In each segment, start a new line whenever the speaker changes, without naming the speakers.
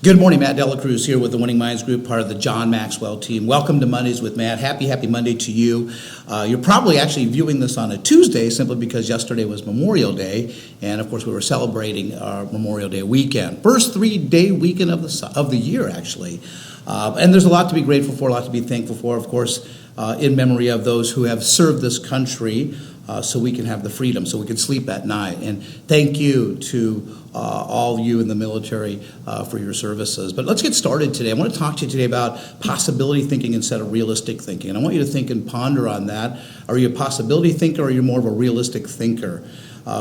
Good morning, Matt Dela Cruz here with the Winning Minds Group, part of the John Maxwell team. Welcome to Mondays with Matt. Happy Monday to you. You're probably actually viewing this on a Tuesday simply because yesterday was Memorial Day, and of course we were celebrating our Memorial Day weekend. First 3-day weekend of the year, actually. And there's a lot to be grateful for, a lot to be thankful for, of course, in memory of those who have served this country so we can have the freedom, so we can sleep at night. And thank you to all of you in the military for your services. But let's get started today. I want to talk to you today about possibility thinking instead of realistic thinking. And I want you to think and ponder on that. Are you a possibility thinker or are you more of a realistic thinker?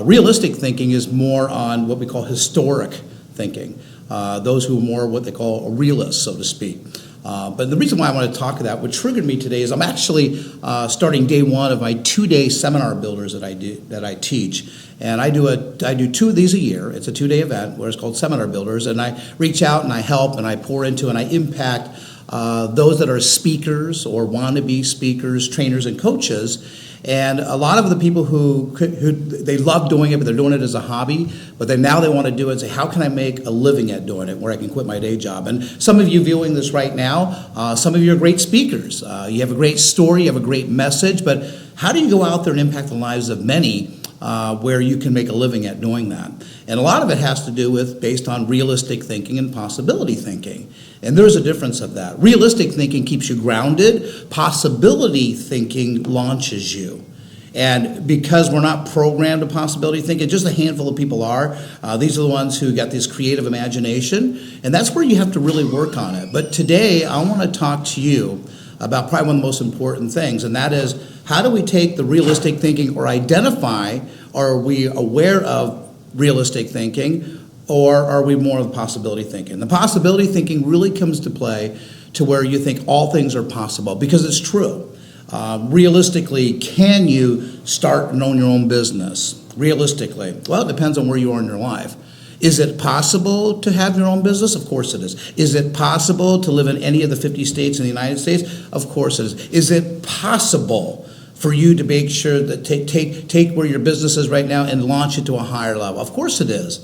Realistic thinking is more on what we call historic thinking. Those who are more what they call a realist, so to speak. But the reason why I want to talk about that, what triggered me today, is I'm actually starting day one of my 2-day seminar builders that I teach, and I do 2 of these a year. It's a 2-day event where it's called Seminar Builders, and I reach out and I help and I pour into and I impact those that are speakers or wannabe speakers, trainers, and coaches. And a lot of the people who they love doing it, but they're doing it as a hobby, but now they want to do it and say, how can I make a living at doing it where I can quit my day job? And some of you viewing this right now, some of you are great speakers. You have a great story, you have a great message, but how do you go out there and impact the lives of many where you can make a living at doing that? And a lot of it has to do with based on realistic thinking and possibility thinking. And there's a difference of that. Realistic thinking keeps you grounded. Possibility thinking launches you. And because we're not programmed to possibility thinking, just a handful of people are. These are the ones who got this creative imagination. And that's where you have to really work on it. But today, I want to talk to you about probably one of the most important things, and that is, how do we take the realistic thinking or identify, or are we aware of realistic thinking, or are we more of possibility thinking? The possibility thinking really comes to play to where you think all things are possible, because it's true. Realistically, can you start and own your own business? Realistically, well, it depends on where you are in your life. Is it possible to have your own business? Of course it is. Is it possible to live in any of the 50 states in the United States? Of course it is. Is it possible for you to make sure that take where your business is right now and launch it to a higher level? Of course it is.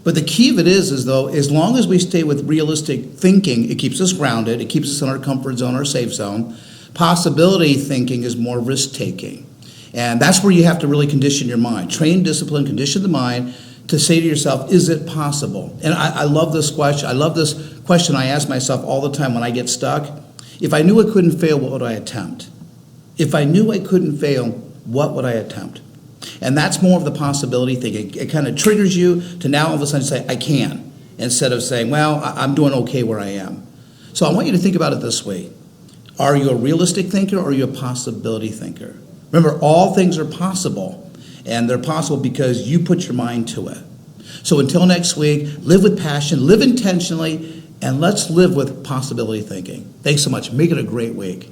But the key of it is though, as long as we stay with realistic thinking, it keeps us grounded, it keeps us in our comfort zone, our safe zone. Possibility thinking is more risk-taking. And that's where you have to really condition your mind. Train, discipline, condition the mind to say to yourself, is it possible? And I love this question. I love this question I ask myself all the time when I get stuck. If I knew I couldn't fail, what would I attempt? If I knew I couldn't fail, what would I attempt? And that's more of the possibility thinking. It kind of triggers you to now all of a sudden say, I can, instead of saying, well, I'm doing okay where I am. So I want you to think about it this way. Are you a realistic thinker or are you a possibility thinker? Remember, all things are possible. And they're possible because you put your mind to it. So until next week, live with passion, live intentionally, and let's live with possibility thinking. Thanks so much. Make it a great week.